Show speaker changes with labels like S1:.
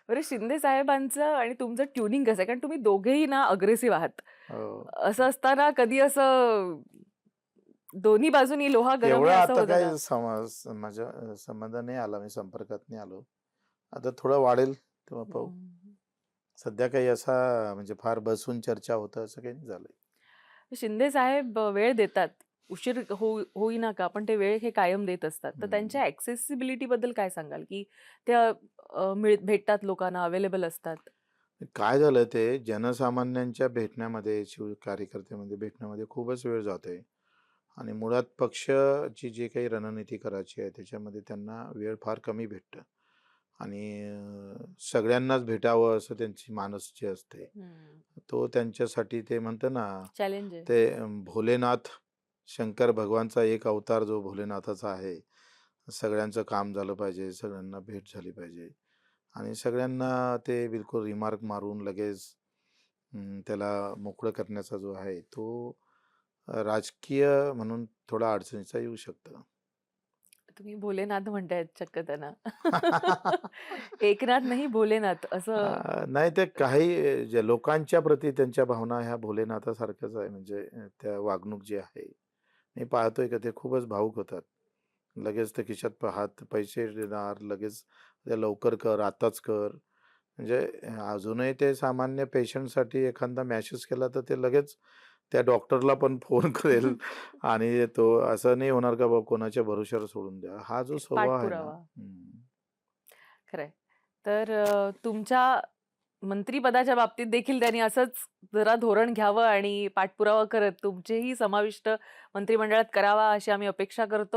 S1: बरं शिंदे साहेबांचं आणि तुमचं ट्युनिंग कसं आहे? कारण तुम्ही दोघेही ना अग्रेसिव्ह आहात.
S2: हो.
S1: असं असताना कधी असं दोन्ही बाजूनी लोहा गरम
S2: एवढं
S1: आहे असं
S2: आता
S1: होतं का?
S2: काही माझ्या संबंध नाही आला, मी संपर्कात नाही आलो. आता थोडं वाढेल तेव्हा पाहू.
S1: हं.
S2: सध्या काही असा म्हणजे फार बसून चर्चा होतं असं काही नाही झालंय.
S1: शिंदे साहेब वेळ देतात. उशीर होईना का, पण ते वेळ हे कायम देत असतात. तर
S2: हं.
S1: त्यांच्या ॲक्सेसिबिलिटी बद्दल काय सांगाल? की ते भेटतात लोकांना, अवेलेबल असतात?
S2: काय झालं ते जनसामान्यांच्या भेटण्यामध्ये, कार्यकर्त्यामध्ये भेटण्यामध्ये खूपच वेळ जातोय आणि मुळात पक्षाची जी काही रणनीती करायची आहे त्याच्यामध्ये त्यांना वेळ फार कमी भेटतं आणि सगळ्यांनाच भेटावं असं त्यांची मानस जी असते.
S1: हं.
S2: तो त्यांच्यासाठी ते म्हणतं ना,
S1: चॅलेंज आहे.
S2: ते भोलेनाथ शंकर भगवानचा एक अवतार जो भोलेनाथाचा आहे. सगळ्यांचं काम झालं पाहिजे, सगळ्यांना भेट झाली पाहिजे आणि सगळ्यांना ते बिलकुल रिमार्क मारून लगेच त्याला मोकळं करण्याचा जो आहे तो राजकीय म्हणून थोडा अडचणीचा येऊ शकतो.
S1: तुम्ही भोलेनाथ म्हणतायत चक्क त्यांना. एकनाथ नाही भोलेनाथ असं.
S2: नाही ते काही जे लोकांच्या प्रती त्यांच्या भावना ह्या भोलेनाथासारख्याच आहे म्हणजे त्या वागणूक जी आहे. मी पाहतोय का ते खूपच भावुक होतात. लगेच ते खिशात हात पैसे देणार, लगेच ते लवकर कर, आताच कर. म्हणजे अजूनही ते सामान्य पेशंटसाठी एखादा मेसेज केला तर ते लगेच त्या डॉक्टरला पण फोन करेल आणि तो असं नाही होणार का बाबा कोणाच्या भरोश्यावर सोडून द्या. हा जो स्वभाव आहे ना
S1: पाठपुरावा. खरंय. तर तुमच्या मंत्रिपदाच्या बाबतीत देखील त्यांनी असंच जरा धोरण घ्यावं आणि पाठपुरावा करत तुमचेही समाविष्ट मंत्रिमंडळात करावा अशी आम्ही अपेक्षा करतो.